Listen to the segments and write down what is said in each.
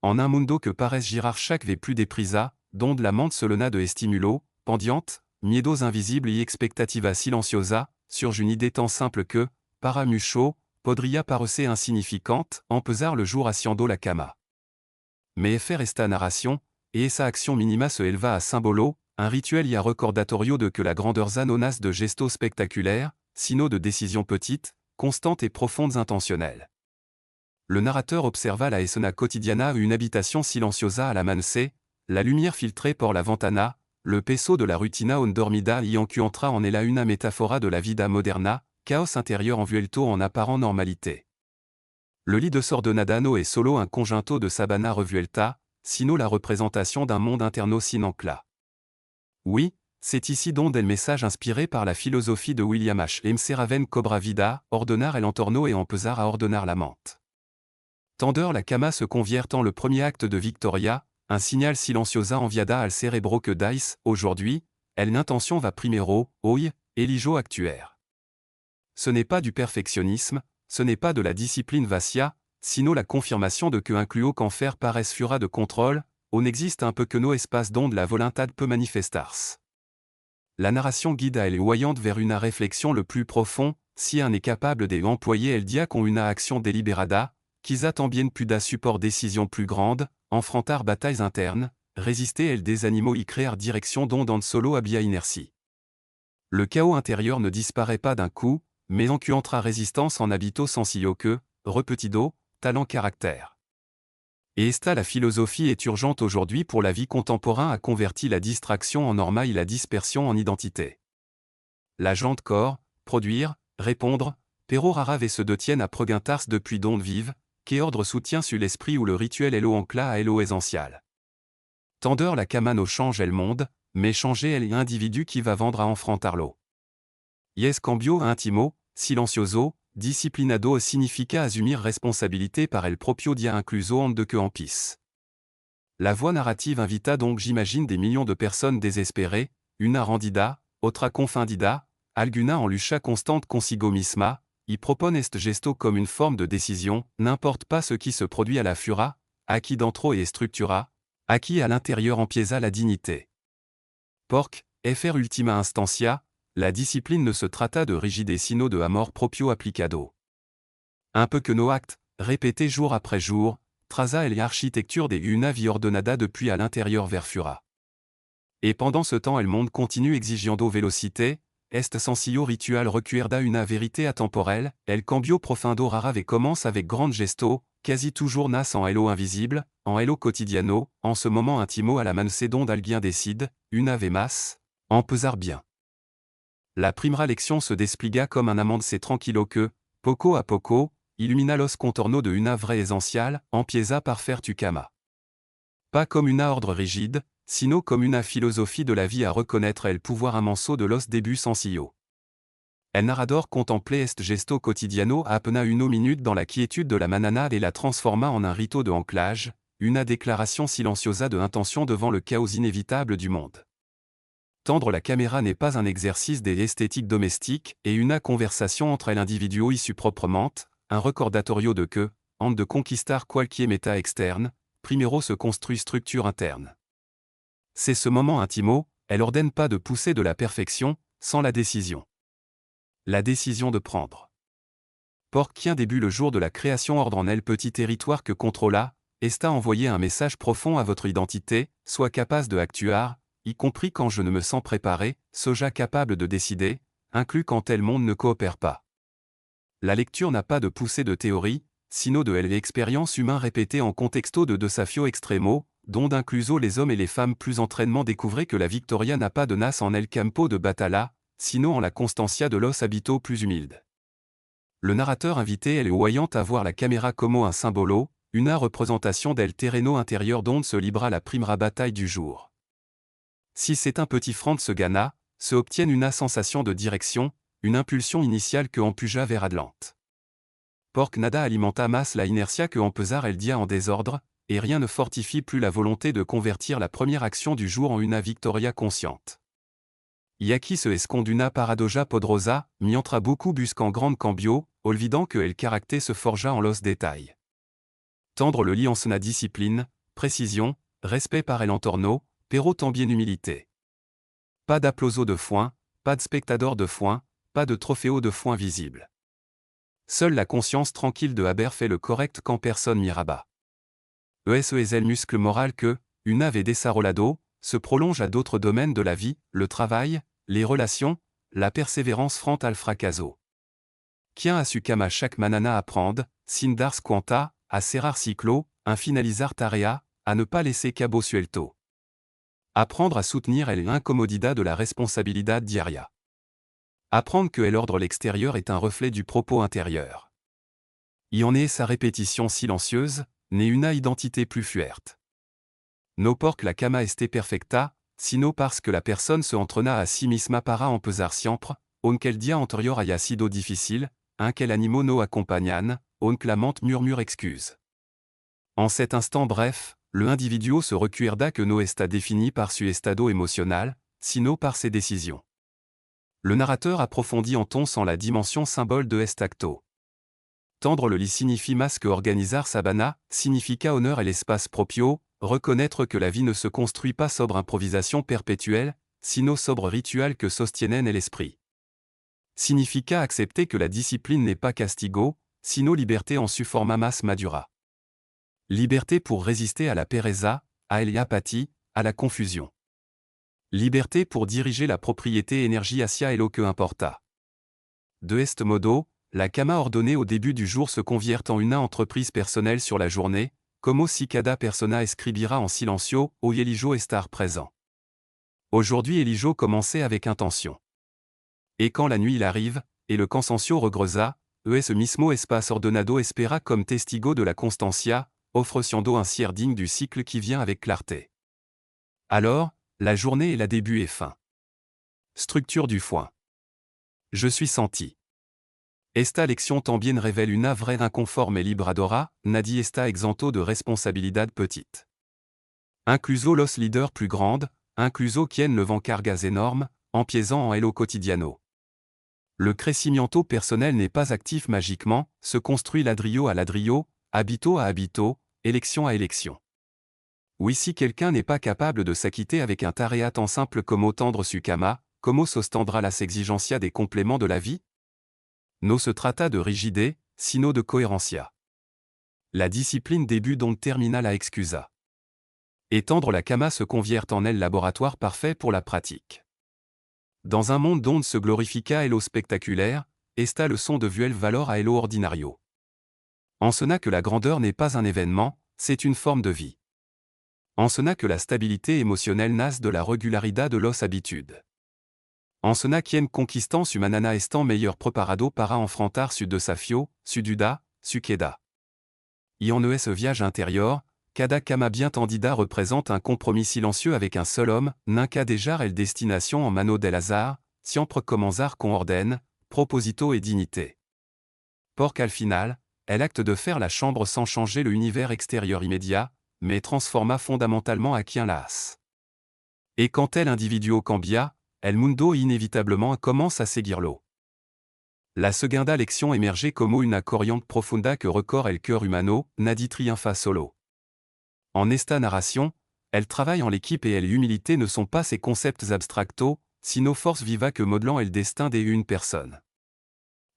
En un mundo que pares girar chaque ve plus deprisa, donde la mente solena de estimulo, pendiente, miedos invisibles y expectativa silenciosa, surge une idée tant simple que, para mucho, podría parecer insignificante, empezar le jour haciendo la cama. Mais faire esta narration, et esa action minima se eleva a symbolo, un rituel y a recordatorio de que la grandeur no nace de gestos spectaculaires, sino de décisions petites, constantes et profondes intentionnelles. Le narrateur observa la escena quotidiana une habitation silenciosa à la manse, la lumière filtrée por la ventana, le peso de la rutina ondormida y encuentra en ella una métaphora de la vida moderna, chaos intérieur envuelto en apparent normalité. Le lit de Sordonada no est solo un conjunto de sabana revuelta, sino la représentation d'un monde interno sin ancla. Oui, c'est ici donde el message inspiré par la philosophie de William H. Mcraven cobra vida, ordenar el entorno et empezar a ordenar la mente. Tender la cama se conviert en le premier acte de Victoria, un signal silenciosa enviada al cerebro que dice, aujourd'hui, elle intention va primero, hoy, elijo actuaire. Ce n'est pas du perfectionnisme, ce n'est pas de la discipline vacia, sino la confirmation de que incluo qu'en faire paresse fura de contrôle, on existe un peu que no espace donde la voluntad peut manifestars. La narration guide à elle voyante vers une réflexion le plus profond, si un est capable de employer el dia con una action deliberada, quizá también puda support décision plus grande, enfrentar batailles internes, résister el des animaux y créer direction donde solo había inertie. Le chaos intérieur ne disparaît pas d'un coup, mais encuentra résistance en habito sencillo que, repetido, talent caractère. Et esta la philosophie est urgente aujourd'hui pour la vie contemporaine a converti la distraction en norma et la dispersion en identité. La jante corps, produire, répondre, pero rara ve se detiennent à preguntars depuis donde vive, qu'est ordre soutient sur l'esprit où le rituel est encla à elo essential. Tender la camano change el monde, mais changer el individu qui va vendre à enfrentarlo. Yes cambio intimo, silencioso, disciplinado significa assumir responsabilité par el propio dia incluso ande que ampis. La voix narrative invita donc j'imagine des millions de personnes désespérées, una rendida, otra confundida, alguna en lucha constante consigo misma, y propone este gesto comme une forme de décision, n'importe pas ce qui se produit à la fura, aquí dentro et structura, aquí à l'intérieur empieza la dignité. Porc, fr ultima instancia, la discipline ne se trata de rigide sino de amor proprio applicado. Un peu que nos actes, répétés jour après jour, traza el architecture de una vie ordenada depuis à l'intérieur vers fura. Et pendant ce temps el monde continue exigiendo velocité, est sencillo ritual recuerda una vérité atemporelle, el cambio profundo rara ve commence avec grande gesto, quasi toujours nace en hello invisible, en hello quotidiano, en ce moment intimo à la manse donde alguien décide, una ve mas, en pesar bien. La primera lection se despliega comme un amance tranquillo que, poco a poco, illumina los contornos de una vraie essential, empieza par faire tu cama. Pas comme una ordre rigide, sino comme una philosophie de la vie à reconnaître el pouvoir immenso de los début sencillo. El narrador contemplait este gesto quotidiano a appena uno minute dans la quiétude de la manana et la transforma en un rito de anclage, una déclaration silenciosa de intention devant le chaos inévitable du monde. Tendre la caméra n'est pas un exercice des esthétiques domestiques et una conversation entre l'individu issu proprement, un recordatorio de que, antes de conquistar cualquier meta externe, primero se construit structure interne. C'est ce moment intimo, elle ordonne pas de pousser de la perfection, sans la décision. La décision de prendre. Porquien début le jour de la création ordre en elle petit territoire que contrôla, esta envoyer un message profond à votre identité, soit capable de actuar, y compris quand je ne me sens préparé, soja capable de décider, inclus quand tel monde ne coopère pas. La lecture n'a pas de poussée de théorie, sino de l'expérience humaine répétée en contexto de desafio extremo, dont incluso les hommes et les femmes plus entraînement découvraient que la victoria n'a pas de nas en el campo de batalla, sino en la constancia de los habitos plus humildes. Le narrateur invité est voyant à voir la caméra como un symbolo, una représentation del terreno intérieur dont se libra la primera bataille du jour. Si c'est un petit franc de ce Ghana, se obtienne une sensation de direction, une impulsion initiale que empuja vers Adelante. Porc nada alimenta mas la inertia que empesar el dia en désordre, et rien ne fortifie plus la volonté de convertir la première action du jour en una victoria consciente. Y aquí se esconduna paradoja podrosa, mientra beaucoup buscan grande cambio, olvidant que el caractère se forja en los détails. Tendre le lit en sona discipline, précision, respect par el entorno, pero tambien humilité. Pas d'applauso de foin, pas de spectador de foin, pas de trophéo de foin visible. Seule la conscience tranquille de Haber fait le correct quand personne m'y rabat. El muscle moral que, una vez desarrollado, se prolonge à d'autres domaines de la vie, le travail, les relations, la persévérance frente al fracaso. Quien a su cama chaque manana apprendre, sin dars quanta, a cerrar ciclo, un finalizar tarea, à ne pas laisser cabo suelto. Apprendre à soutenir el incomodidad de la responsabilidad diaria. Apprendre que l'ordre l'extérieur est un reflet du propos intérieur. Y en est sa répétition silencieuse, n'est une identité plus fuerte. No porque la cama esté perfecta, sino parce que la personne se entrena a sí misma para empezar siempre, aunque el día anterior haya sido difícil, quel animo no acompañan, aunque la mente murmure excuse. En cet instant bref, le individuo se recuerda que no está défini par su estado emocional, sino par ses décisions. Le narrateur approfondit en ton sans la dimension symbole de est acto. Tendre le lit signifie más que organizar sabana, significa honneur et l'espace proprio, reconnaître que la vie ne se construit pas sobre improvisation perpétuelle, sino sobre ritual que sostienen el esprit. Significa accepter que la discipline n'est pas castigo, sino liberté en su forma más madura. Liberté pour résister à la pereza, à l'apathie, à la confusion. Liberté pour diriger la propriété énergie hacia lo que importa. De este modo, la cama ordonnée au début du jour se conviert en une entreprise personnelle sur la journée, como si cada persona escribira en silencio, hoy elijo estar présent. Aujourd'hui elijo commencer avec intention. Et quand la nuit il arrive, et le cansancio regresa, ese mismo espace ordenado espera comme testigo de la constancia, ofreciendo un cierre digne du cycle qui vient avec clarté. Alors, la journée est la début et fin. Structure du foin. Je suis senti. Esta lección también révèle una vraie inconforme et libradora, nadie está exento de responsabilidad petite. Incluso los leaders plus grandes, incluso quien levant cargas énormes, empiezant en hello quotidiano. Le crecimiento personnel n'est pas actif magiquement, se construit ladrillo à ladrillo, habito à habito, élection à élection. Oui, si quelqu'un n'est pas capable de s'acquitter avec un tarea tant simple como tendre su cama, como sostendra las exigencias des compléments de la vie? No se trata de rigidez, sino de coherencia. La discipline début donc termina la excusa. Étendre la cama se conviert en elle laboratoire parfait pour la pratique. Dans un monde d'onde se glorifica lo spectaculaire, esta leçon de vuel valor a lo ordinario. En cela que la grandeur n'est pas un événement, c'est une forme de vie. En cela que la stabilité émotionnelle nace de la regularidad de los habitudes. En cela quien conquistant su manana estant meilleur preparado para enfrentar su desafio, su duda, su queda. Y en ce viage intérieur, cada cama bien tendida représente un compromis silencieux avec un seul homme, nunca dejar el destination en mano del azar, siempre comenzar con orden, proposito et dignité. Porque al final, elle acte de faire la chambre sans changer le univers extérieur immédiat, mais transforma fondamentalement a quien la hace. Et quand tel individuo cambia, el mundo inévitablement commence à seguirlo. La segunda lección émerge como una corriente profunda que recorre el cœur humano, nadie triunfa solo. En esta narration, elle travaille en l'équipe et l'humilité ne sont pas ces concepts abstractos, sino force viva que modelant le destin d'une personne.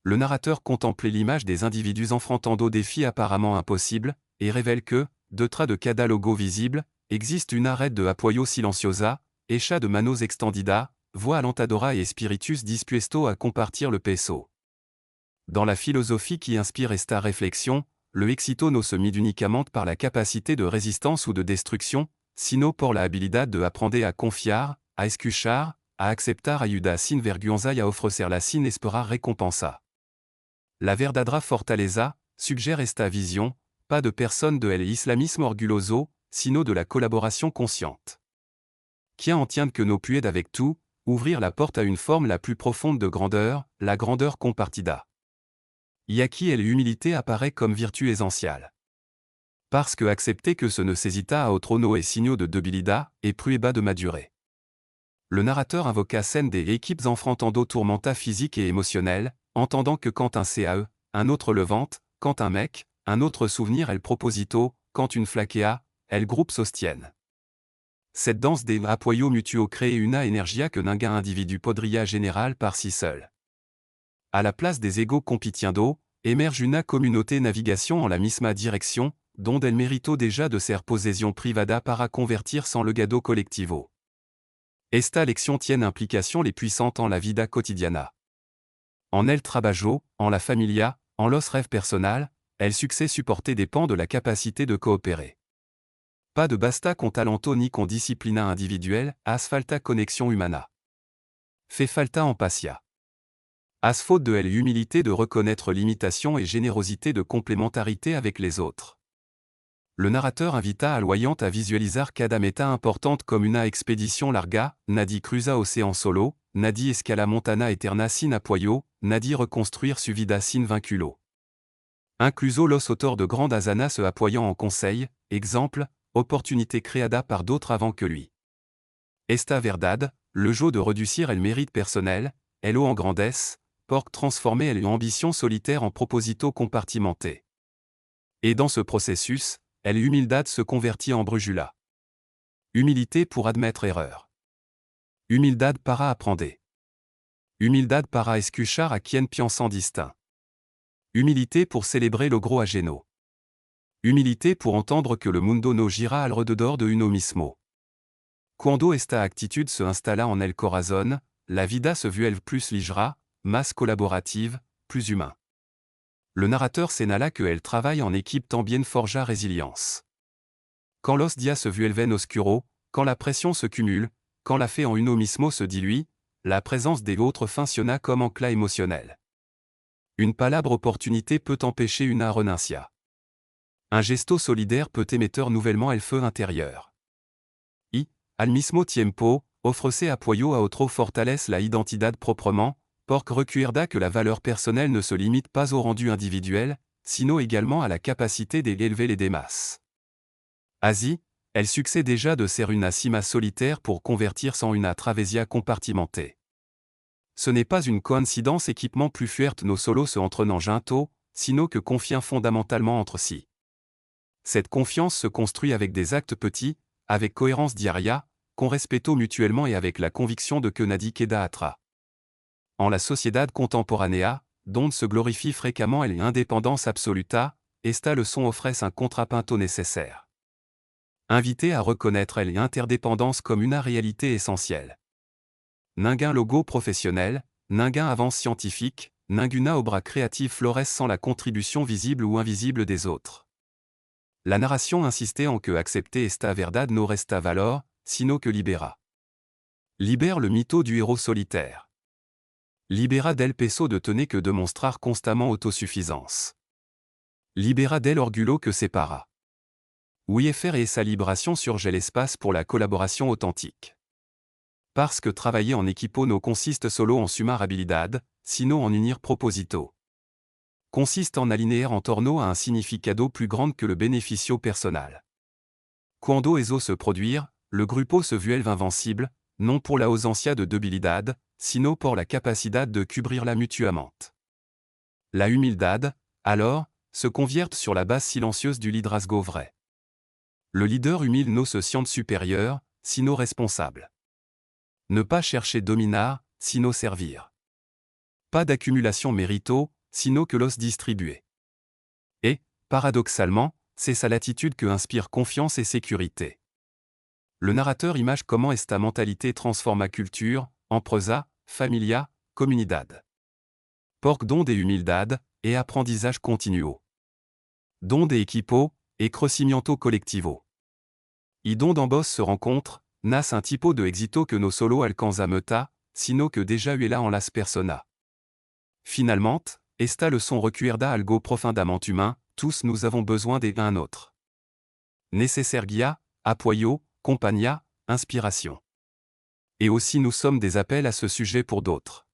Le narrateur contemplait l'image des individus enfrontant des défis apparemment impossibles, et révèle que, detrás de cada logo visible, existe une arête de apoyo silenciosa, hecha de manos extendida, voix alentadora et spiritus dispuesto a compartir le peso. Dans la philosophie qui inspire esta réflexion, le éxito no se mide únicamente par la capacité de résistance ou de destruction, sino por la habilidad de aprender a confiar, a escuchar, a acceptar ayuda sin vergüenza y a ofrecer la sin esperar recompensa. La verdadera fortaleza, suggère esta vision, pas de personne de el islamisme orgulloso, sino de la collaboration consciente. Quien entiende que no puede avec tout, ouvrir la porte à une forme la plus profonde de grandeur, la grandeur compartida. Y aquí el humilité apparaît comme virtu essentielle. Parce que accepter que ce ne s'hésita a otro no est signaux de debilidad, et prueba de madurer. Le narrateur invoqua scène des équipes enfrontando tourmenta physique et émotionnel, entendant que quand un CAE, un autre le vante, quand un mec, un autre souvenir el proposito, quand une flaquea, el groupe sostienne. Cette danse des apoyo mutuo crée una energia que ninguém individu podría général par si seul. À la place des égaux compitiendo, émerge una communauté navigation en la misma direction, donde el mérito déjà de ser posesión privada para convertir sans legado collectivo. Esta lección tiene implications les puissantes en la vida cotidiana. En el trabajo, en la familia, en los rêves personal, el succès supporté dépend de la capacité de coopérer. Pas de basta con talento ni con disciplina individuelle, as falta connexion humana. Fait falta empatia. As faute de elle humilité de reconnaître l'imitation et générosité de complémentarité avec les autres. Le narrateur invita al voyante à visualizar cada meta importante comme una expédition larga, nadie cruza océan solo, nadie escala montana eterna sin apoyo, nadie reconstruire su vida sin vinculo. Incluso los auteurs de grande asana se apoyant en conseil, exemple, opportunité créada par d'autres avant que lui. Esta verdad, le jeu de reducir el mérite personnel, el en grandesse, porc transformer el ambition solitaire en proposito compartimenté. Et dans ce processus, el humildad se convertit en brujula. Humilité pour admettre erreur. Humildad para aprender. Humildad para escuchar a quien piensan distinct. Humilité pour célébrer logro ajeno. Humilité pour entendre que le mundo no gira alrededor de uno mismo. Cuando esta actitude se installa en el corazón, la vida se vuelve plus ligera, más collaborative, plus humain. Le narrateur sénala que elle travaille en équipe también forja résilience. Quand los días se vuelven oscuro, quand la pression se cumule, quand la fe en uno mismo se dilue, la présence des autres funciona comme ancla émotionnel. Une palabre opportunité peut empêcher una renuncia. Un gesto solidaire peut émettre nouvellement el feu intérieur. Al mismo tiempo, ofrece apoyo a otro fortalece la identidad proprement, porc recuerda que la valeur personnelle ne se limite pas au rendu individuel, sino également à la capacité d'élever les demás. Así, el succès déjà de ser una cima solitaire pour convertir en una travesia compartimentée. Ce n'est pas une coïncidence équipement plus fuerte nos solos se entrenant junto, sino que confient fondamentalement entre si. Cette confiance se construit avec des actes petits, avec cohérence diaria, con respeto mutuellement et avec la conviction de que nadie queda atrás. En la sociedad contemporánea, donde se glorifie fréquemment el indépendance absoluta, esta leçon ofrece un contrapunto nécessaire. Invité à reconnaître el interdépendance comme une réalité essentielle. Ninguém logo professionnel, ninguém avance scientifique, ninguna obra créative floresse sans la contribution visible ou invisible des autres. La narration insistait en que accepter esta verdad no resta valor, sino que libera. Libère le mytho du héros solitaire. Libera del peso de tener que démonstrar constamment autosuffisance. Libera del orgullo que sépara. Ouiefer et sa libération surge l'espace pour la collaboration authentique. Parce que travailler en equipo no consiste solo en sumar habilidad, sino en unir proposito. Consiste en alineer en torno a un significado plus grand que le beneficio personal. Cuando eso se produire, le grupo se vuelve invencible, non pour la ausencia de debilidad, sino por la capacidad de cubrirla mutuamente. La humildad, alors, se convierte sur la base silencieuse du liderazgo vrai. Le leader humile no se siente supérieur, sino responsable. Ne pas chercher dominar, sino servir. Pas d'accumulation mérito, sino que los distribuer. Et, paradoxalement, c'est sa l'attitude que inspire confiance et sécurité. Le narrateur image comment esta mentalité transforma culture, empresa, familia, comunidad. Porc donde et humildad, et apprentissage continuo. Donde equipo, et crecimiento collectivo. Y donde ambos se rencontrent, nace un tipo de éxito que no solo alcanza meta, sino que déjà huela en las persona. Finalement, esta leçon recuerda algo profondément humain, tous nous avons besoin des un autre. Nécessaire guia, apoyo, compagnia, inspiration. Et aussi nous sommes des appels à ce sujet pour d'autres.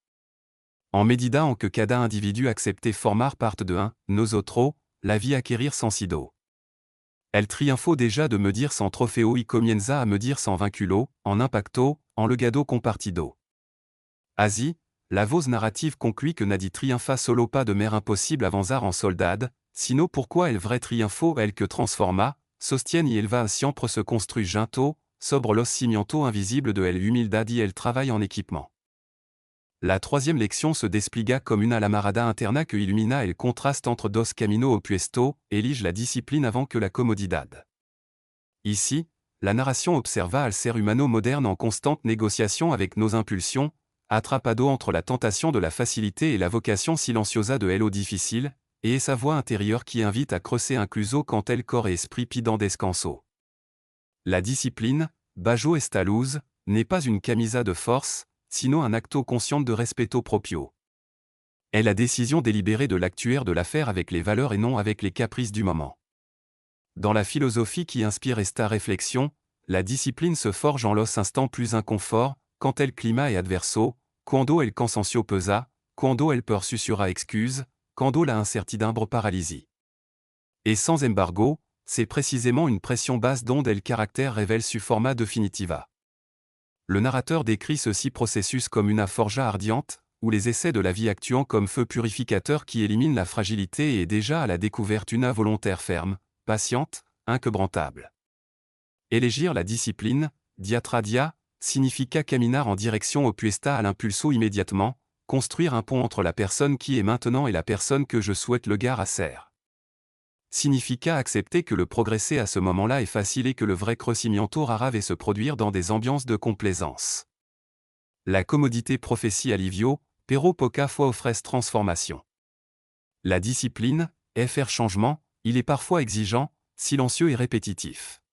En medida en que cada individu accepté formar parte de un, nosotros, la vie acquérir sans sido. El triunfo déjà de me dire sans trofeo y comienza a me dire sans vinculo, en impacto, en legado compartido. Así, la voz narrative conclut que nadie triunfa solo pas de mer impossible avanzar en soldad, sino pourquoi elle vrai triunfo elle que transforma, sostiene y elva siempre se construit junto, sobre los cimientos invisibles de el humildad y el travail en équipement. La troisième lection se despliega comme une alamarada interna que illumina el contraste entre dos camino opuesto, elige la discipline avant que la comodidad. Ici, la narration observa al ser humano moderne en constante négociation avec nos impulsions, atrapado entre la tentation de la facilité et la vocation silenciosa de hello difficile, et sa voix intérieure qui invite à creuser incluso quand el corps et esprit pidant descanso. La discipline, bajo esta luz, n'est pas une camisa de force, sino un acto conscient de respeto propio. Est la décision délibérée de l'actuaire de l'affaire avec les valeurs et non avec les caprices du moment. Dans la philosophie qui inspire esta réflexion, la discipline se forge en los instants plus inconfort, quand el climat est adverso, quando el cansancio pesa, quando el peur susura excuse, quando la incertidumbre paralysie. Et sans embargo, c'est précisément une pression basse dont el caractère révèle su forma definitiva. Le narrateur décrit ceci processus comme une forja ardiente, où les essais de la vie actuant comme feu purificateur qui élimine la fragilité et déjà à la découverte une volontaire ferme, patiente, inquebrantable. Élégir la discipline, diatradia, significa caminar en direction opuesta à l'impulso immédiatement, construire un pont entre la personne qui est maintenant et la personne que je souhaite le gare à serre. Significa accepter que le progresser à ce moment-là est facile et que le vrai crecimiento rara va se produire dans des ambiances de complaisance. La commodité prophétie alivio, pero poca fois offres transformation. La discipline, est faire changement, il est parfois exigeant, silencieux et répétitif.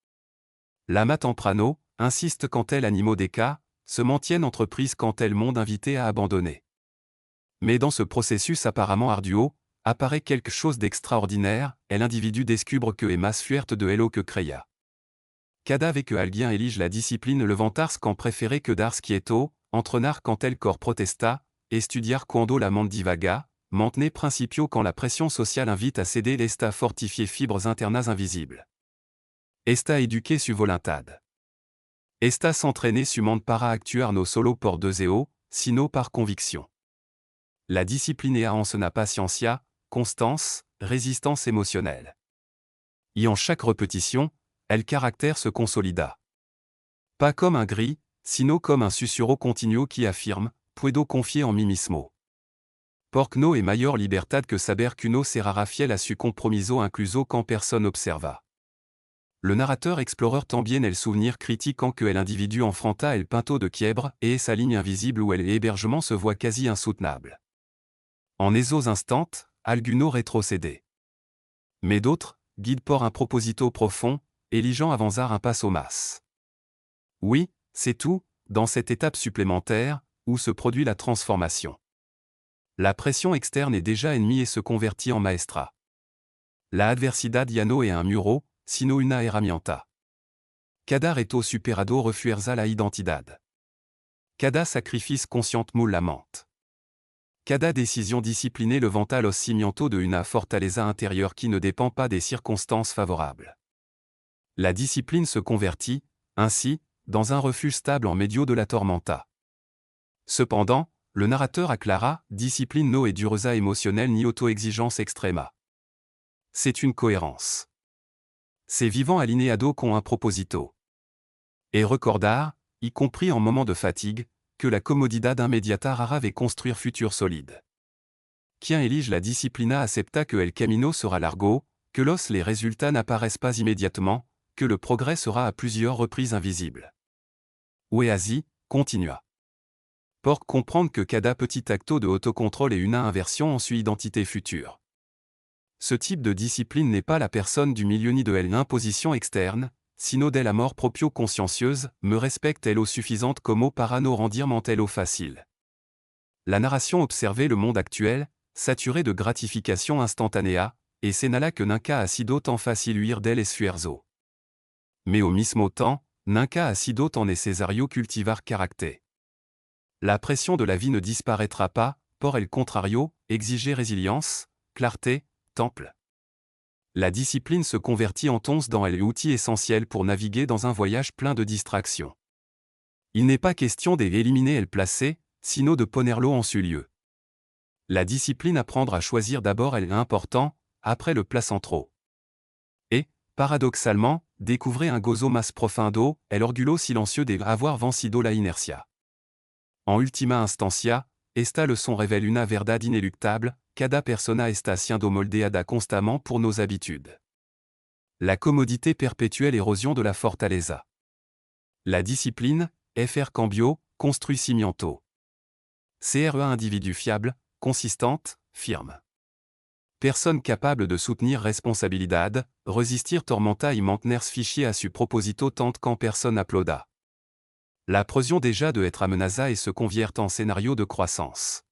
L'ama temprano, insiste quand elle animo des cas, se maintiennent entreprise quand elle monde invité à abandonner. Mais dans ce processus apparemment arduo, apparaît quelque chose d'extraordinaire, est l'individu descubre que est mas fuerte de hello que créa. Cada ve que alguien élige la discipline levantars quand préféré que dars quieto, entrenar quand el cor protesta, estudiar quando la mente divaga, mantener principio quand la pression sociale invite à céder l'esta fortifier fibres internas invisibles. Esta éduquer su voluntad. Esta s'entraîner su mente para actuar no solo por deseo, sino par conviction. La disciplinea en sena paciencia, constance, résistance émotionnelle. Y en chaque répétition, el caractère se consolida. Pas comme un gris, sino comme un susurro continuo qui affirme, puedo confier en mí mismo. Porcno et mayor libertad que saber qu'uno será fiel a su compromiso incluso quand personne observa. Le narrateur exploreur tambien el souvenir critiquant que l'individu enfrenta el pinto de quièbre et sa ligne invisible où el hébergement se voit quasi insoutenable. En esos instants, alguno rétrocédé. Mais d'autres, guident por un proposito profond, éligeant avanzar un passo mas. Oui, c'est tout, dans cette étape supplémentaire, où se produit la transformation. La pression externe est déjà ennemie et se convertit en maestra. La adversidad ya no est un muro, sino una herramienta. Cada reto superado refuerza la identidad. Cada sacrifice consciente moule la mente. Cada décision disciplinée levanta los cimientos de una fortaleza intérieure qui ne dépend pas des circonstances favorables. La discipline se convertit, ainsi, dans un refuge stable en medio de la tormenta. Cependant, le narrateur acclara, discipline no est dureza émotionnelle ni auto-exigence extrema. C'est une cohérence. C'est vivant alineado con un proposito. Et recordar, y compris en moment de fatigue, que la comodidad inmediata rara ve construire futur solide. Quien élige la disciplina acepta que el camino sera largo, que les résultats n'apparaissent pas immédiatement, que le progrès sera à plusieurs reprises invisible. Ueasi, continua. Por comprendre que cada petit acto de autocontrôle et une inversion en su identité future. Ce type de discipline n'est pas la personne du milieu ni de l'imposition externe, sino de la mort proprio consciencieuse, me respecte elle au suffisante como para no rendir mentel au facile. La narration observait le monde actuel, saturé de gratification instantanea, et senala que nunca ha sido tan fácil huir del esfuerzo. Mais au mismo temps, nunca ha sido tan necesario cultivar caractère. La pression de la vie ne disparaîtra pas, por el contrario, exiger résilience, clarté, temple. La discipline se convertit en tons dans l'outil essentiel pour naviguer dans un voyage plein de distractions. Il n'est pas question d'éliminer le placé, sino de ponerlo en su lieu. La discipline apprendre à choisir d'abord est important, après le placentro. Et, paradoxalement, découvrez un gozo mas profundo, el orgullo silencieux de avoir vencido la inertia. En ultima instancia, esta leçon révèle una verdad inéluctable, cada persona está siendo moldeada constamment pour nos habitudes. La commodité perpétue l'érosion de la fortaleza. La discipline, faire cambio, construit cimiento. CRE individu fiable, consistante, firme. Personne capable de soutenir responsabilidad, resistir tormenta y mantener fichier a su proposito tant quand personne applauda. La pression déjà de être amenaza et se convierte en scénario de croissance.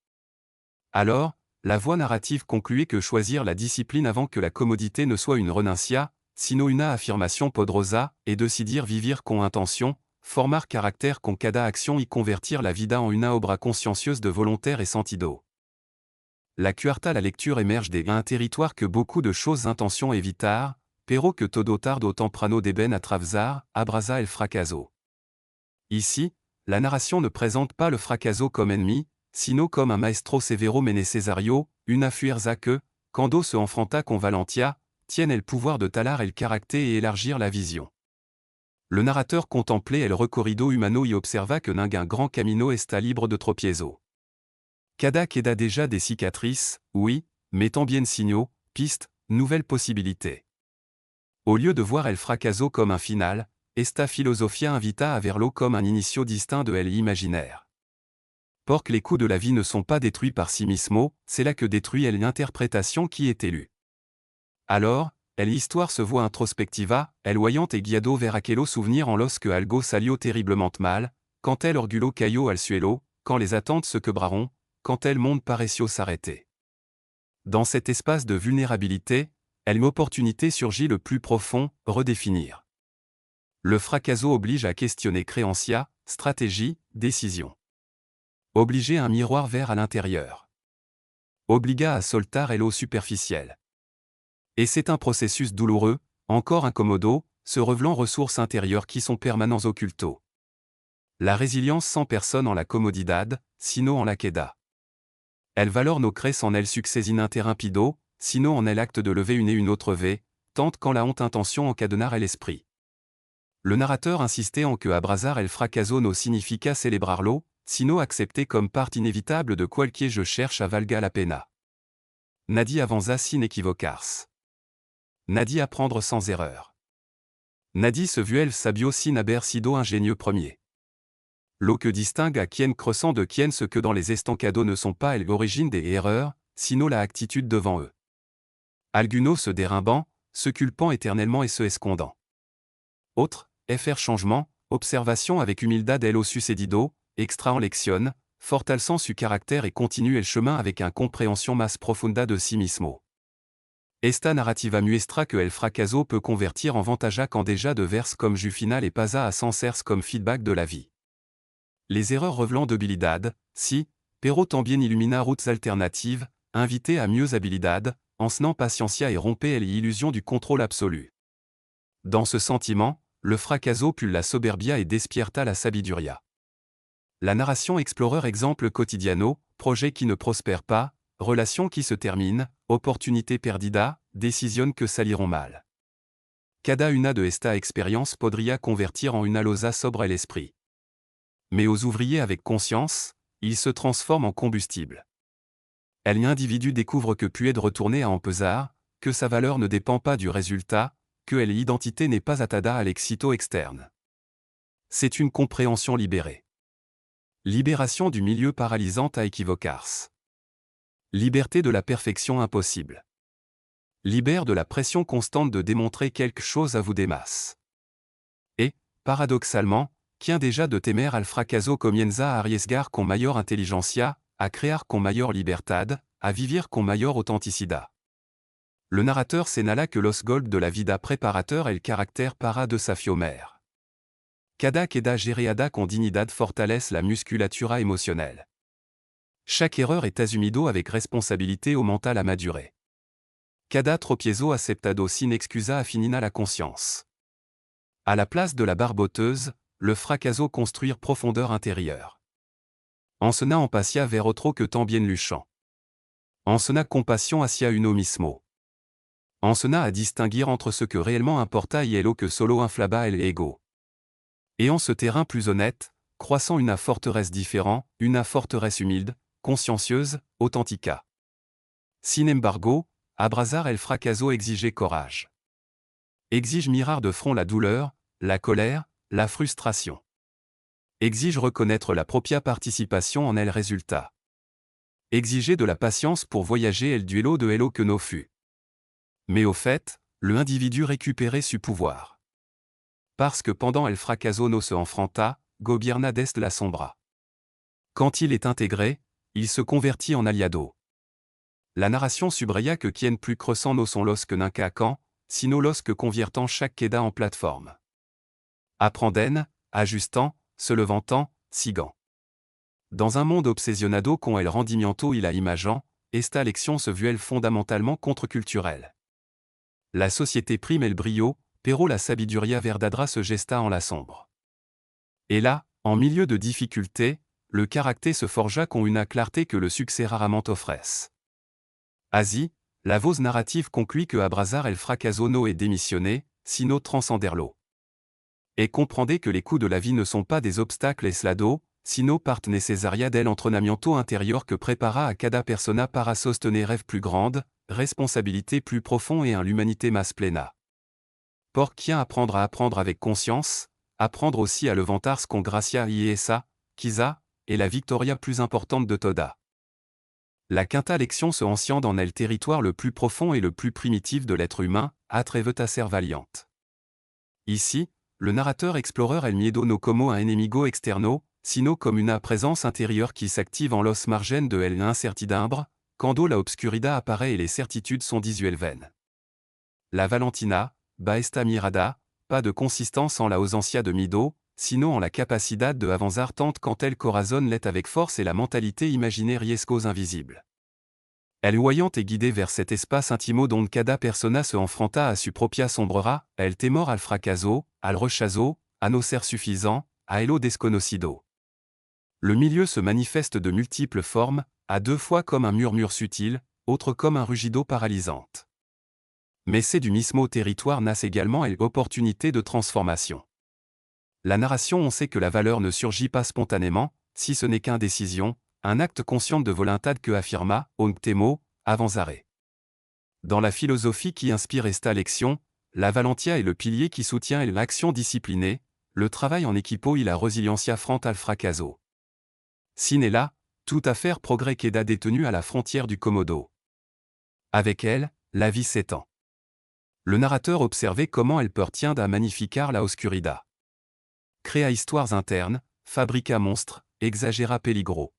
Alors, la voie narrative concluait que choisir la discipline avant que la commodité ne soit une renuncia, sino una affirmation poderosa, et decidir vivir con intention, formar caractère con cada action y convertir la vida en una obra consciencieuse de volontaire et sentido. La cuarta la lecture émerge un territoire que beaucoup de choses intentions evitar, pero que todo tarde o temprano deben atravesar, abrasa el fracaso. Ici, la narration ne présente pas le fracaso comme ennemi, sino comme un maestro severo mais necesario, una fuerza que, cuando se enfrenta con valentia, tienne el pouvoir de talar el caractère et élargir la vision. Le narrateur contemplait el recorrido humano y observa que ningún grand camino está libre de tropiezo. Cada queda déjà des cicatrices, oui, mais también signaux, pistes, nouvelles possibilités. Au lieu de voir el fracaso comme un final, esta filosofia invita a verlo comme un inicio distinct de el imaginaire. Porque les coups de la vie ne sont pas détruits par sí mismo, c'est là que détruit el interprétation qui est élue. Alors, el histoire se voit introspectiva, el voyante et guiado ver aquello souvenir en los que algo salió terriblement mal, quand el orgullo cayó al suelo, quand les attentes se quebraront, quand el monde pareció s'arrêter. Dans cet espace de vulnérabilité, el opportunité surgit le plus profond, redéfinir. Le fracaso oblige à questionner créancia, stratégie, décision. Obliger un miroir vers à l'intérieur. Obliga à soltar el eau superficielle. Et c'est un processus douloureux, encore incommodo, se révélant ressources intérieures qui sont permanents occulto. La résilience sans personne en la comodidad, sino en la queda. El valor no crece en el succès ininterrumpido, sino en el acte de lever une et une autre V, tant quand la honte intention encadenar l'esprit. Le narrateur insistait en que abrazar el fracaso no significa celebrarlo, sino accepter comme part inévitable de cualquier je cherche a valga la pena. Nadi avanza sin equivocars. Nadi apprendre sans erreur. Nadi se vuel sabio sin haber sido ingénieux premier. Lo que distingue à quien croissant de quien ce que dans les estancados ne sont pas l'origine des erreurs, sino la actitude devant eux. Alguno se dérimbant, se culpant éternellement et se escondant. Autre, faire changement, observation avec humildad el o sucedido, extra en lección, fortalçant su caractère et continue el chemin avec un compréhension más profunda de sí mismo. Esta narrativa muestra que el fracaso peut convertir en vantaja quand déjà de vers comme jus final et pasa a sensers comme feedback de la vie. Les erreurs revelant d'habilidad, si, pero también illumina routes alternatives, invité à mieux habilidad, encenant paciencia et romper l'illusion du contrôle absolu. Dans ce sentiment, le fracaso pue la soberbia et despierta la sabiduria. La narration exploreur exemple quotidiano, projet qui ne prospère pas, relation qui se termine, opportunité perdida, décision que saliront mal. Cada una de esta expérience podría convertir en una losa sobre l'esprit. Mais aux ouvriers avec conscience, ils se transforment en combustible. L'individu découvre que puede retourner à empesar, que sa valeur ne dépend pas du résultat, que l'identité n'est pas atada à l'exito externe. C'est une compréhension libérée. Libération du milieu paralysante à equivocars. Liberté de la perfection impossible. Libère de la pression constante de démontrer quelque chose à vous des masses. Et, paradoxalement, quien déjà de temer al fracaso comienza a arriesgar con mayor inteligencia, a crear con mayor libertad, a vivir con mayor autenticidad. Le narrateur sénala que los gold de la vida préparateur el caractère para de sa fiomer. Cada queda gereada con dignidad fortalece la musculatura émotionnelle. Chaque erreur est asumido avec responsabilité au mental à madurer. Cada tropiezo aceptado sin excusa affinina la conscience. À la place de la barboteuse, le fracaso construire profondeur intérieure. Ensena empatia ver otro que también luchant. Ensena compassion hacia uno mismo. Ensena à distinguer entre ce que réellement importa Ielo que solo inflaba el ego. Et en ce terrain plus honnête, croissant une forteresse différente, une forteresse humilde, consciencieuse, authentica. Sin embargo, Abrasar el fracaso exigeait courage. Exige mirar de front la douleur, la colère, la frustration. Exige reconnaître la propria participation en el résultat. Exiger de la patience pour voyager el duelo de Elo que no fut. Mais au fait, le individu récupérait su pouvoir. Parce que pendant el fracaso no se enfrenta, gobierna d'est la sombra. Quand il est intégré, il se convertit en aliado. La narration subraya que quien plus creusant no son los que n'inca quand, sino los que conviertant chaque queda en plateforme. Apprenden, ajustant, se levantant, sigant. Dans un monde obsesionado con el rendimiento y la imageant, esta lección se vuelve fondamentalement contre-culturelle. La société prime el brio, pero la sabiduria verdadera se gesta en la sombre. Et là, en milieu de difficultés, le caractère se forgea con una clarté que le succès rarement offresse. Asi, la voz narrative conclut que Abrasar el fracaso no est démissionné, sino transcenderlo. Et comprendez que les coups de la vie ne sont pas des obstacles aislados, sino parte necesaria del entrenamiento intérieur que prépara a cada persona para sostener rêve plus grande, responsabilité plus profond et l'humanité más plena. Por quien apprendre à apprendre avec conscience, apprendre aussi à levantar con gracia y esa, quizá, et la victoria plus importante de toda. La quinta lection se ancien dans el territoire le plus profond et le plus primitif de l'être humain, atreveta ser valiante. Ici, le narrateur exploreur el miedo no como un enemigo externo, sino comme une présence intérieure qui s'active en los margen de el incertidumbre, quand la obscurida apparaît et les certitudes sont disuelven. La Valentina, esta mirada, pas de consistance en la ausencia de mido, sino en la capacidad de avanzar tant quand elle corazonne l'est avec force et la mentalité imaginée riesgos invisible. Elle voyante et guidée vers cet espace intimo dont cada persona se enfronta à su propia sombrera, elle temor al fracaso, al rechazo, a no ser suffisant, a elo desconocido. Le milieu se manifeste de multiples formes, à deux fois comme un murmure subtil, autre comme un rugido paralysante. Mais c'est du mismo territoire nace également et opportunité de transformation. La narration on sait que la valeur ne surgit pas spontanément, si ce n'est qu'indécision, un acte conscient de volonté que affirma, temo, avanzare. Dans la philosophie qui inspire esta lection, la valentia est le pilier qui soutient l'action disciplinée, le travail en équipo y la resiliencia frente al fracaso. Sin là, tout affaire progrès queda détenu à la frontière du Komodo. Avec elle, la vie s'étend. Le narrateur observait comment elle pertient à magnificar la oscurida. Créa histoires internes, fabriqua monstres, exagéra peligro.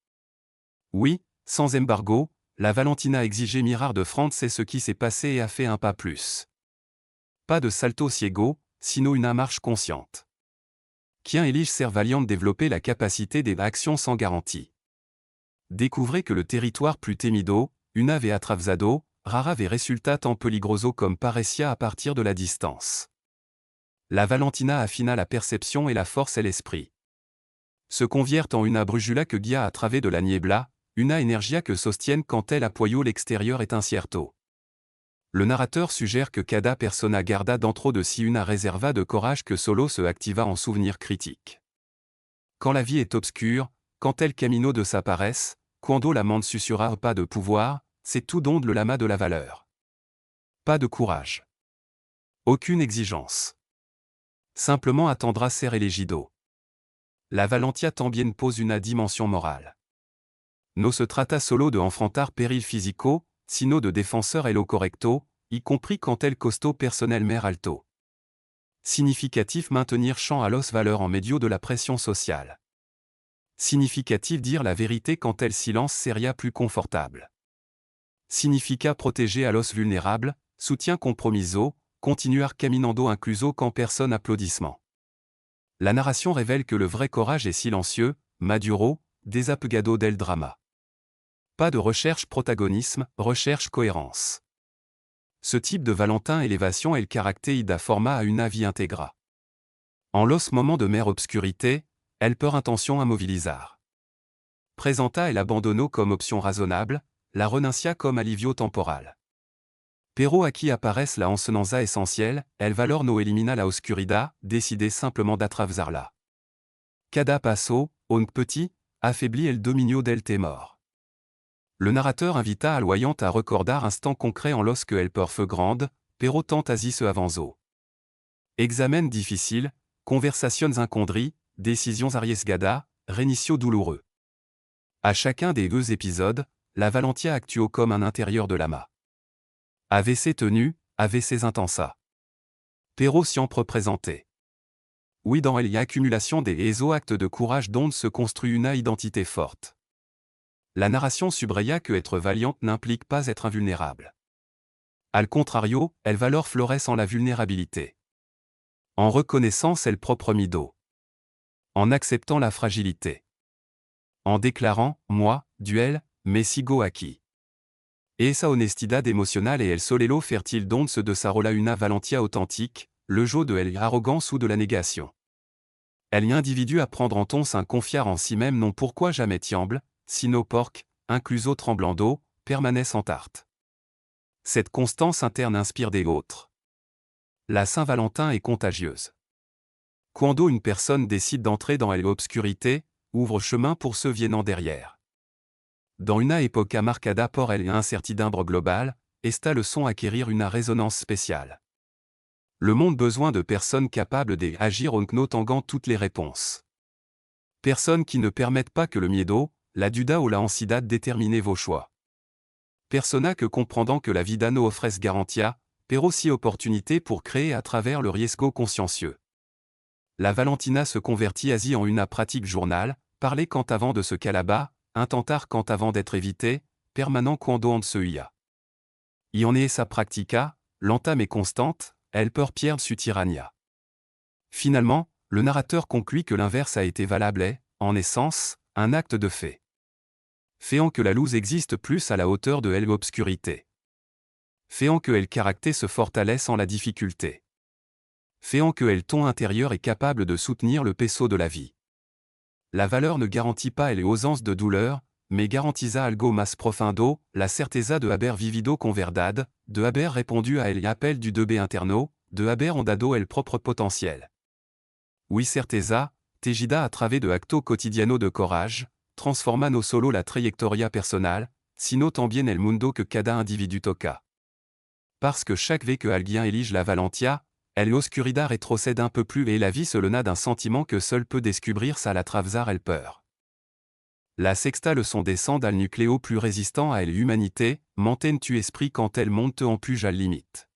Oui, sans embargo, la Valentina exigeait mirar de frente c'est ce qui s'est passé et a fait un pas plus. Pas de salto ciego, sino une marche consciente. Quien elige ser valiante développer la capacité des actions sans garantie. Découvrez que le territoire plus temido, una ve atravesado, rara ve resultat en peligroso comme parecía à partir de la distance. La Valentina affina la perception et la force et l'esprit. Se conviert en una brújula que guia à travers de la niebla, una energia que sostienne quand elle apoyo l'extérieur est incierto. Le narrateur suggère que cada persona guarda dentro de si una reserva de courage que solo se activa en souvenir critique. Quand la vie est obscure, quand el camino desaparece, cuando la mente susurra pas de pouvoir, c'est tout donde le lama de la valeur. Pas de courage. Aucune exigence. Simplement attendra ser elegido. La Valentia también pose una dimension morale. No se trata solo de enfrentar péril physico, sino de défenseur elo correcto, y compris quand el costo personnel mer alto. Significatif maintenir champ à los valeurs en medio de la pression sociale. Significatif dire la vérité quand el silence seria plus confortable. Significa protéger à los vulnérables, soutien compromiso, continuar caminando incluso quand personne applaudissement. La narration révèle que le vrai courage est silencieux, maduro, desapegado del drama. Pas de recherche protagonisme, recherche cohérence. Ce type de Valentin élévation est le caractère da forma à una vie intégra. En los moments de mer obscurité, elle peur intention à mobilisar. Présenta el abandono comme option raisonnable, la renuncia comme alivio temporal. Pero aquí apparaissent la ensenanza essentielle, el valor no elimina la oscuridad, décidez simplement d'atravesarla. Cada paso, un petit, affaiblit el dominio del temor. Le narrateur invita al voyant à recordar instant concret en los que el feu grande, pero tant así se avanzó. Examen difficile, conversaciones incondri, décisions arriesgadas, reinicio douloureux. À chacun des deux épisodes, la Valentia actuó comme un intérieur de l'ama. AVC tenu, AVC intensa. Pero siempre presente. Oui, dans el y accumulation des ESO actes de courage dont se construit une identité forte. La narration subraya que être valiante n'implique pas être invulnérable. Al contrario, el valor florece en la vulnérabilité. En reconnaissance el propre mido. En acceptant la fragilité. En déclarant, moi, duel, me sigo aquí. Esa honestidad emocional et el solelo fertile donde de sa rola una valentia authentique, le jeu de el arrogance ou de la négation. El individu à prendre en tons un confiar en si même non pourquoi jamais tiemble, sino porc, incluso tremblando, permanece en tarte. Cette constance interne inspire des autres. La Saint-Valentin est contagieuse. Quando une personne décide d'entrer dans l'obscurité, ouvre chemin pour ceux viennant derrière. Dans una época marcada por el incertidumbre global, esta leçon acquérir une résonance spéciale. Le monde besoin de personnes capables d'agir en tenant toutes les réponses. Personnes qui ne permettent pas que le miedo, la duda ou la ansiedad déterminer vos choix. Persona que comprendant que la vida no ofrece garantia, pero si opportunité pour créer à travers le riesgo consciencieux. La Valentina se convertit así en une pratique journal, parler quand avant de se calabar, intentar quand avant d'être évité, permanent quando on se huya. Y en est sa practica, l'entame est constante, elle peur pierde su tirania. Finalement, le narrateur conclut que l'inverse a été valable est, en essence, un acte de fait. Féant que la luz existe plus à la hauteur de l'obscurité. Féant que el caractère se fortalece en la difficulté. Féant que el ton intérieur est capable de soutenir le peso de la vie. La valeur ne garantit pas el osance de douleur, mais garantisa algo más profundo, la certeza de haber vivido con verdad, de haber répondu à el appel du 2B interno, de haber ondado el propre potentiel. Oui certeza, tejida a través de acto cotidiano de courage, transforma no solo la trayectoria personal, sino también el mundo que cada individu toca. Parce que chaque ve que alguien élige la Valentia, el oscuridad rétrocède un peu plus et la vie se lena d'un sentiment que seul peut descubrir sa la travesar el peur. La sexta leçon descend al nucléo plus résistant à l'humanité, mantén tu esprit quand elle monte en plus à limite.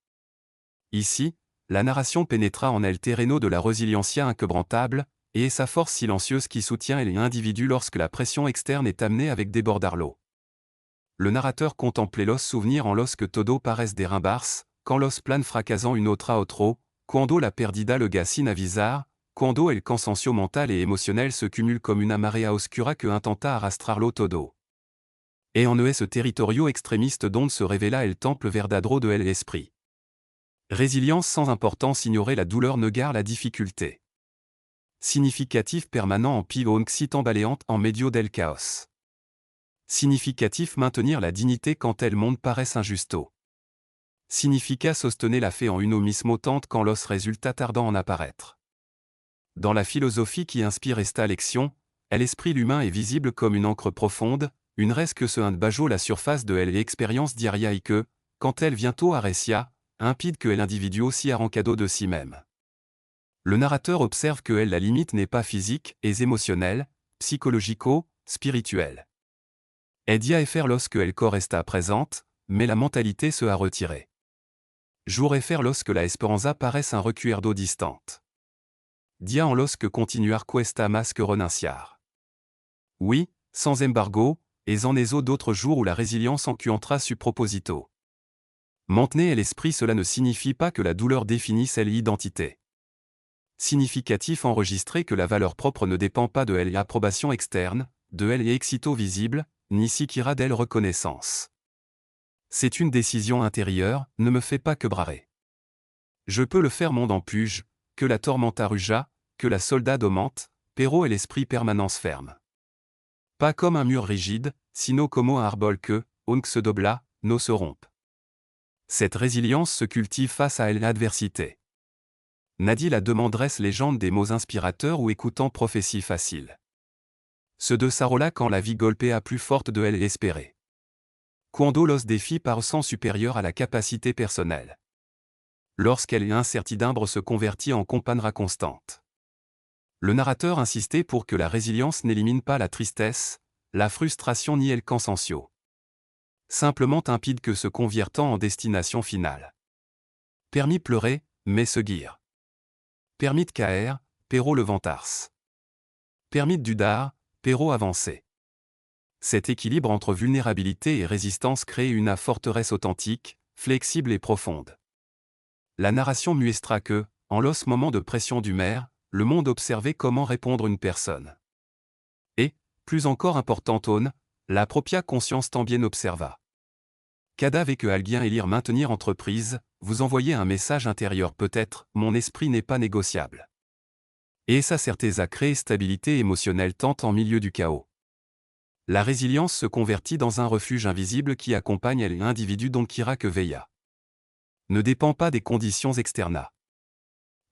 Ici, la narration pénétra en el terreno de la résilientia inquebrantable, et sa force silencieuse qui soutient l'individu lorsque la pression externe est amenée avec débordarlo. Le narrateur contemplait los souvenirs en los que todo parece derrimbarse, quand los plane fracasant une autre a otro, quando la perdida le sin avisar, quando el cansancio mental et émotionnel se cumule comme una marea oscura que intenta arrastrarlo todo. Et en es territorio extrémiste donde se révéla el temple verdadero de el esprit. Résilience sans importance ignorer la douleur negar la difficulté. Significatif permanent en pile onxi tambaleante en medio del chaos. Significatif maintenir la dignité quand el monde paraisse injusto. Significa sostener la fe en uno mismo tant quand los résultats tardant en apparaître. Dans la philosophie qui inspire esta lection, l'esprit humain est visible comme une encre profonde, une res que se bajo la surface de l'expérience diaria et que, quand elle bientôt arrecia, impide que l'individu aussi arrancado de si même. Le narrateur observe que la limite n'est pas physique, et émotionnelle, psychologico, spirituelle. Elle dia faire lorsque el corps resta présente, mais la mentalité se a retirée. Jour et faire lorsque la esperanza paraisse un recuerdo distante. Dia en lorsque continuar cuesta más que renunciar. Oui, sans embargo, et en esos d'autres jours où la résilience encuentra su proposito. Maintenir l'esprit cela ne signifie pas que la douleur définisse l'identité. Significatif enregistré que la valeur propre ne dépend pas de l'approbation externe, de l'exito visible, ni siquiera d'elle reconnaissance. C'est une décision intérieure, ne me fait pas que brarer. Je peux le faire monde en puge, que la tormenta ruja, que la soldade aumente, pero et l'esprit permanence ferme. Pas comme un mur rigide, sino como un arbol que, on se dobla, no se rompe. Cette résilience se cultive face à l'adversité. Nadie la demanderesse légende des mots inspirateurs ou écoutant prophéties faciles. Ceux de Sarola quand la vie golpea plus forte de elle espérée. Kwando l'os défie par sens supérieur à la capacité personnelle. Lorsqu'elle est incertidumbre se convertit en compagnera constante. Le narrateur insistait pour que la résilience n'élimine pas la tristesse, la frustration ni le cansancio. Simplement impide que se conviertant en destination finale. Permis pleurer, mais se guire. Permis de caer, pero le ventars. Permis de dudar, pero avancer. Cet équilibre entre vulnérabilité et résistance crée une forteresse authentique, flexible et profonde. La narration muestra que, en los moments de pression du maire, le monde observait comment répondre une personne. Et, plus encore important aune, la propria conscience tambien observa. Cada ve que alguien élire maintenir entreprise, vous envoyez un message intérieur peut-être, mon esprit n'est pas négociable. Et sa certeza crée stabilité émotionnelle tant en milieu du chaos. La résilience se convertit dans un refuge invisible qui accompagne l'individu dont Kira que veilla. Ne dépend pas des conditions externas.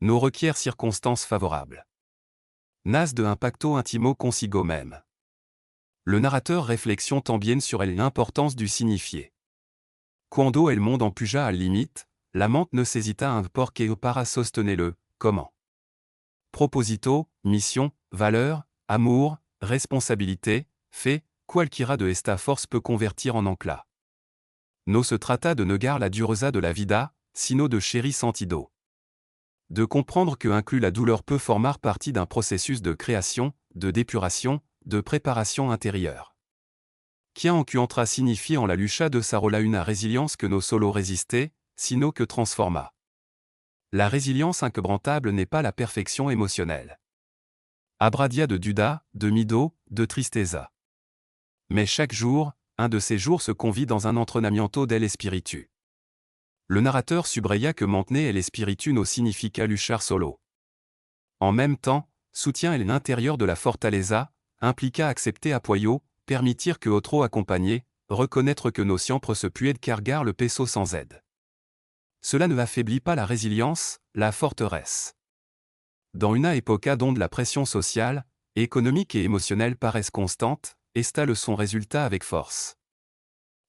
Nos requiert circonstances favorables. Nas de impacto intimo consigo même. Le narrateur réflexion tambien sur l'importance du signifié. Quando el monde en puja à limite, l'amante ne s'hésita un porque para sostener comment. Proposito, mission, valeur, amour, responsabilité, fait, qualquira de esta force peut convertir en ancla. No se trata de negar la dureza de la vida, sino de chéri sentido. De comprendre que inclut la douleur peut former partie d'un processus de création, de d'épuration, de préparation intérieure. Qui en entra signifie en la lucha de Sarola une résilience que nos solos résistaient, sino que transforma. La résilience inquebrantable n'est pas la perfection émotionnelle. Abradia de Duda, de Mido, de Tristeza. Mais chaque jour, un de ces jours se convie dans un entrenamiento del espiritu. Le narrateur subraya que mantenait el espiritu no significa luchar solo. En même temps, soutien et l'intérieur de la fortaleza, impliqua accepter apoyo, permittir que otro accompagner, reconnaître que nos siempre se puede cargar le peso sans aide. Cela ne affaiblit pas la résilience, la forteresse. Dans une época donde la pression sociale, économique et émotionnelle paraissent constantes, esta le son résultat avec force.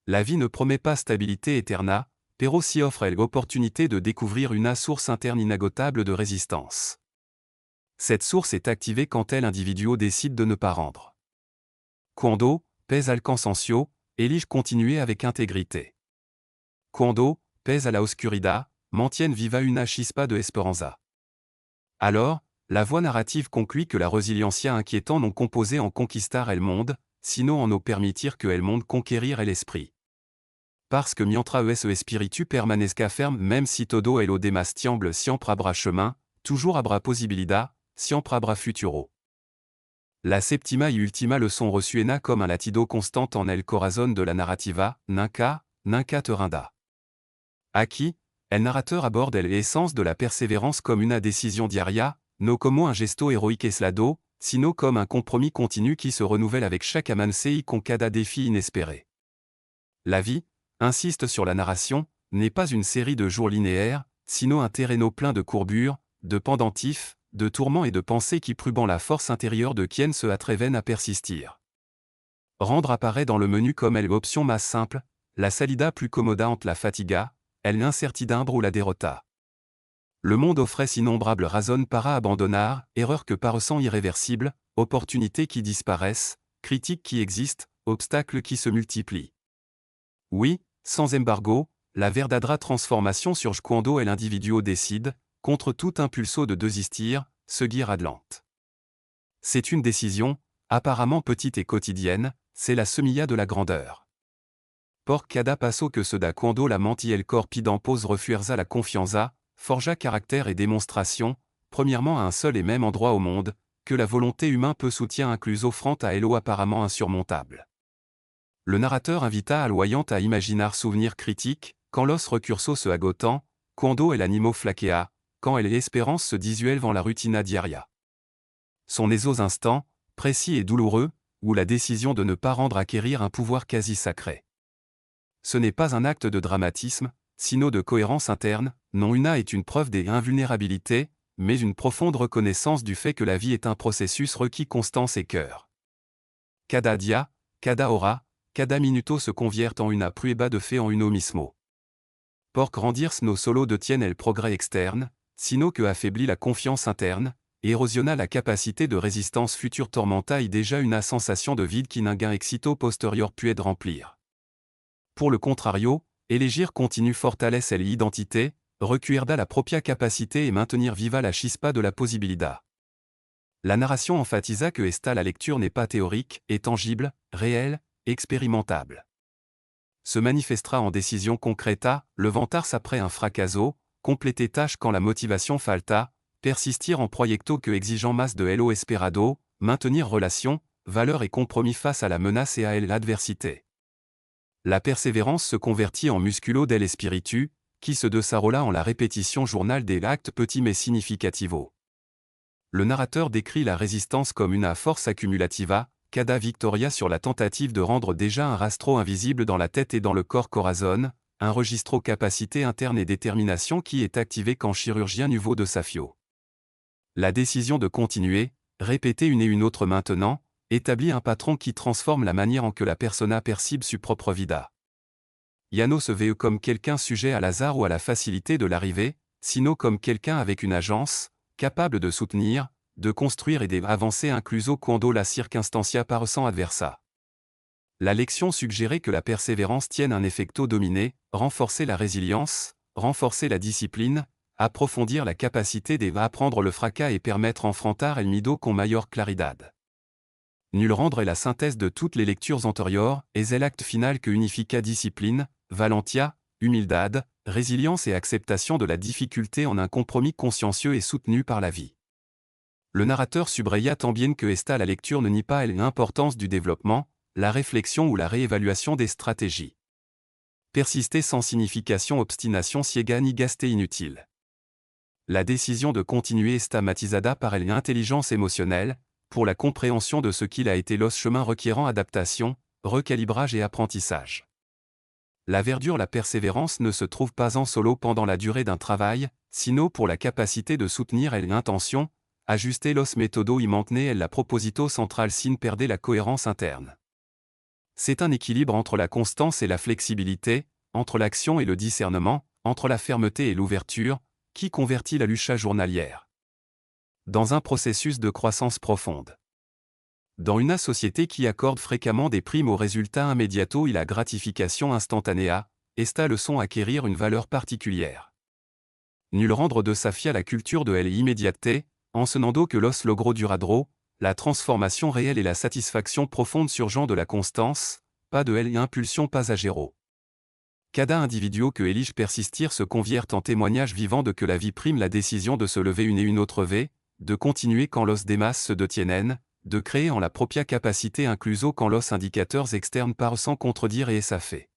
La vie ne promet pas stabilité éterna, pero si offre l'opportunité de découvrir une source interne inagotable de résistance. Cette source est activée quand tel individu décide de ne pas rendre. Quando, pèse al cansancio, elige continuer avec intégrité. Quando, pèse à la oscuridad, mantienne viva una chispa de esperanza. Alors, la voix narrative conclut que la résilience inquiétant non composée en conquistar el monde, sino en no permitir que el monde conquérir el esprit. Parce que mientras ese espiritu permanezca ferme même si todo el demás tiemble siempre habrá chemin, toujours habrá posibilidad, siempre habrá futuro. La septima y ultima leçon reçuena comme un latido constante en el corazón de la narrativa, nunca te rinda. Aquí, el narrateur aborde l'essence de la persévérance comme une décision diaria, no como un gesto héroïque eslado, sino comme un compromis continu qui se renouvelle avec chaque amancei con cada défi inespéré. La vie, insiste sur la narration, n'est pas une série de jours linéaires, sino un terreno plein de courbures, de pendentifs, de tourments et de pensées qui prubant la force intérieure de quien se atreven à persistir. Rendre apparaît dans le menu comme l'option más simple, la salida plus commoda ante la fatiga, l'incertidumbre ou la derrota. Le monde offrait innombrables raisons para abandonar, erreurs que paraissant irréversibles, opportunités qui disparaissent, critiques qui existent, obstacles qui se multiplient. Oui, sans embargo, la verdadera transformation surge quando l'individu décide, contre tout impulso de desistir, seguir adelante. C'est une décision, apparemment petite et quotidienne, c'est la semilla de la grandeur. Por cada passo que se da quando la mente y el corpidam pose refuerza la confianza, forja caractère et démonstration, premièrement à un seul et même endroit au monde, que la volonté humaine peut soutien inclus offrant à Elo apparemment insurmontable. Le narrateur invita al voyant à imaginar souvenir critique, quand l'os recurso se agotant, quando el animo flaquea, quand l'espérance se disuelve en la rutina diaria. Sont les instants, précis et douloureux, où la décision de ne pas rendre acquérir un pouvoir quasi sacré. Ce n'est pas un acte de dramatisme, sinon de cohérence interne, non una est une preuve des invulnérabilités, mais une profonde reconnaissance du fait que la vie est un processus requis constance et cœur. Cada dia, cada hora, cada minuto se conviert en una prueba de fe en uno mismo. Por grandirs no solo detiennent el progrès externe, sino que affaiblit la confiance interne, et érosionna la capacité de résistance future tormenta y déjà une sensation de vide qui n'ingain excito posterior puede remplir. Pour le contrario, elegir continue fortalece el identité, recuerda la propia capacité et maintenir viva la chispa de la posibilidad. La narration emphasisa que la lecture n'est pas théorique, est tangible, réelle, expérimentable. Se manifestera en décision concreta, levantarse après un fracaso, compléter tâche quand la motivation falta, persistir en proyecto que exigeant masse de lo esperado, maintenir relation, valeur et compromis face à la menace et à l'adversité. La persévérance se convertit en musculo del espiritu, qui se desarrolla en la répétition journal des actes petits mais significativo. Le narrateur décrit la résistance comme une force accumulativa, cada victoria sur la tentative de rendre déjà un rastro invisible dans la tête et dans le corps corazon, un registro capacité interne et détermination qui est activé quand chirurgien nouveau de Safio. La décision de continuer, répéter une et une autre maintenant, établit un patron qui transforme la manière en que la persona percibe su propre vida. Yano se veut comme quelqu'un sujet à l'hasard ou à la facilité de l'arrivée, sino comme quelqu'un avec une agence, capable de soutenir, de construire et d'avancer incluso quando la circunstancia parece adversa. La lection suggérait que la persévérance tienne un effecto dominé, renforcer la résilience, renforcer la discipline, approfondir la capacité d'apprendre le fracas et permettre enfrentar el mido con mayor claridad. Nul rendre est la synthèse de toutes les lectures antérieures, et c'est l'acte final que unifica discipline, valentia, humildad, résilience et acceptation de la difficulté en un compromis consciencieux et soutenu par la vie. Le narrateur subraya tant bien que la lecture ne nie pas l'importance du développement, la réflexion ou la réévaluation des stratégies. Persister sans signification obstination ciega ni gaste inutile. La décision de continuer est matisada par l'intelligence émotionnelle, pour la compréhension de ce qu'il a été los chemin requérant adaptation, recalibrage et apprentissage. La verdure, la persévérance ne se trouve pas en solo pendant la durée d'un travail, sino pour la capacité de soutenir l'intention, ajuster los método y mantener la proposito central sin perdre la cohérence interne. C'est un équilibre entre la constance et la flexibilité, entre l'action et le discernement, entre la fermeté et l'ouverture, qui convertit la lucha journalière dans un processus de croissance profonde. Dans une société qui accorde fréquemment des primes aux résultats immédiato et la gratification instantanea, esta leçon acquérir une valeur particulière. Nul rendre de Safia la culture de l'immédiateté, enseñando que los logros duradero, la transformation réelle et la satisfaction profonde surgent de la constance, pas de l'impulsion passagero. Cada individuo que elige persistir se conviert en témoignage vivant de que la vie prime la décision de se lever une et une autre vez, de continuer quand los demás se detienen, de créer en la propria capacité incluso quand los indicateurs externes parent sans contredire et ça fait.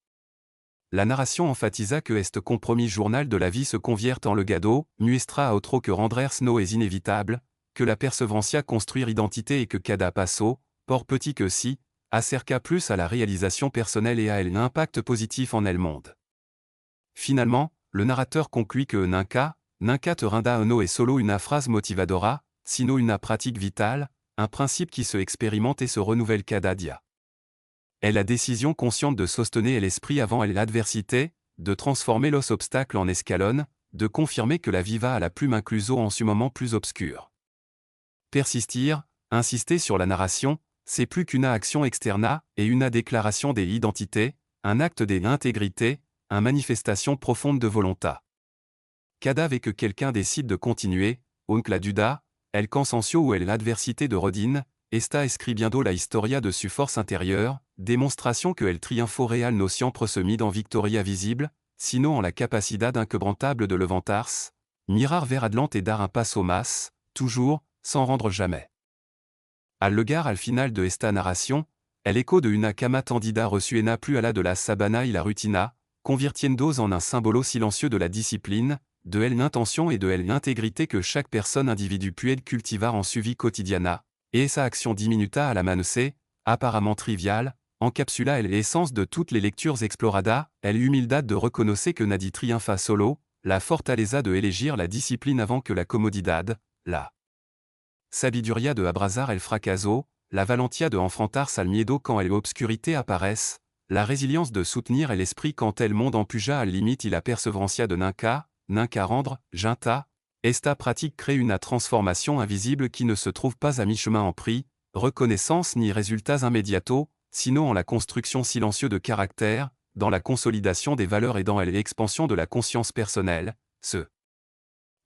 La narration emphasisa que este compromis journal de la vie se conviert en legado, muestra a otro que rendrers no es inévitable, que la perseverantia construire identité et que cada paso, por petit que si, acerca plus à la réalisation personnelle et à l'impact positif en el monde. Finalement, le narrateur conclut que nunca te rinda uno est solo una phrase motivadora, sino una pratique vitale, un principe qui se expérimente et se renouvelle cada dia. Est la décision consciente de sostener l'esprit avant l'adversité, de transformer los obstacles en escalon, de confirmer que la vie va à la plume incluso en ce moment plus obscur. Persistir, insister sur la narration, c'est plus qu'une action externa et une déclaration des identités, un acte des intégrité, une manifestation profonde de volonta. Cada vez que quelqu'un décide de continuer, aunque la duda, el cansancio ou l'adversité de Rodin, esta escribiendo la historia de su force intérieure, démonstration que el triunfo real no siempre se mide en victoria visible, sino en la capacidad inquebrantable de levantarse, mirar vers adelante et dar un paso más, toujours, sans rendre jamais. Al lugar al final de esta narration, el eco de una cama tendida resuena plus à la de la sabana y la rutina, convirtiendos en un symbole silencieux de la discipline, de l'intention et de l'intégrité que chaque personne individu puede cultivar en su vie quotidiana, et sa action diminuta à la manse, apparemment triviale, encapsula elle l'essence de toutes les lectures explorada, elle humildad de reconnaissait que nadi triunfa solo, la fortaleza de elegir la discipline avant que la comodidad, la sabiduria de abrazar el fracaso, la valentia de enfrentarse al miedo quand el obscurité apparaissent, la résilience de soutenir et l'esprit quand el monde empuja al limite y la perseverancia de nunca rendre, junta, esta pratique crée une transformation invisible qui ne se trouve pas à mi-chemin en prix, reconnaissance ni résultats immédiatos, sinon en la construction silencieuse de caractère, dans la consolidation des valeurs et dans l'expansion de la conscience personnelle, ce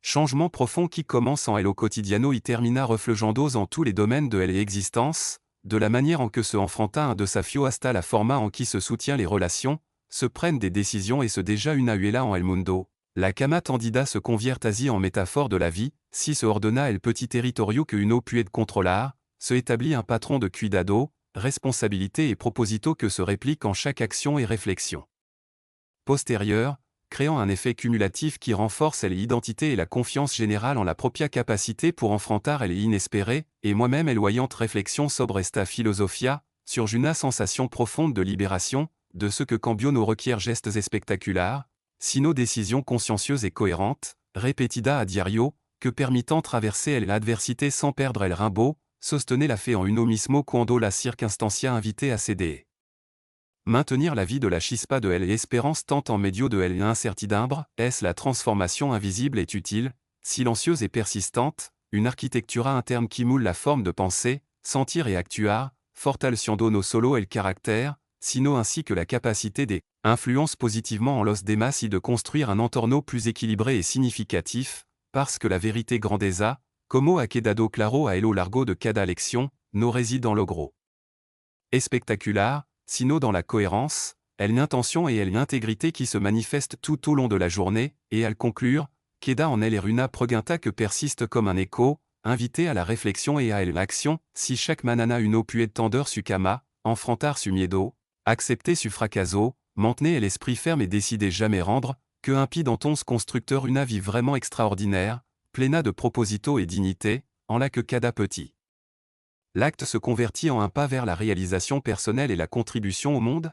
changement profond qui commence en elle au quotidiano y termina reflejando en tous les domaines de elle et existence, de la manière en que se enfrenta un desafio hasta la forma en qui se soutient les relations, se prennent des décisions et se déjà una huela en el mundo. La cama tendida se convierte así en métaphore de la vie, si se ordonna el petit territorio que uno puede controlar, se établit un patron de cuidado, responsabilité et proposito que se réplique en chaque action et réflexion postérieure, créant un effet cumulatif qui renforce l'identité et la confiance générale en la propria capacité pour enfrentar elle inespérée, et moi-même éloignante réflexion sobre esta filosofia, sur une sensation profonde de libération, de ce que cambio nos requiert gestes spectaculaires, sino décisions consciencieuses et cohérentes, répétida a diario, que permittant traverser l'adversité sans perdre el rimbaud, sostenait la fe en uno mismo cuando la circunstancia invité à céder. Maintenir la vie de la chispa de l'espérance tant en medio de l'incertidumbre, est la transformation invisible est utile, silencieuse et persistante, une architectura interne qui moule la forme de pensée, sentir et actuar, fortaleciendo no solo el caractère, sino ainsi que la capacité des influence positivement en los demás y de construire un entorno plus équilibré et significatif, parce que la vérité grandeza, como ha quedado claro a lo largo de cada lección, no réside dans logro espectacular, sino dans la cohérence, l'intention et l'intégrité qui se manifestent tout au long de la journée, et à le conclure, queda en elle una pregunta que persiste comme un écho, invité à la réflexion et à l'action, si chaque manana uno puede tender su cama, enfrentar su miedo, accepter su fracaso, maintenir l'esprit ferme et décider jamais rendre, que impide en tons constructeur une vie vraiment extraordinaire, pleina de proposito et dignité, en la que cada petit l'acte se convertit en un pas vers la réalisation personnelle et la contribution au monde?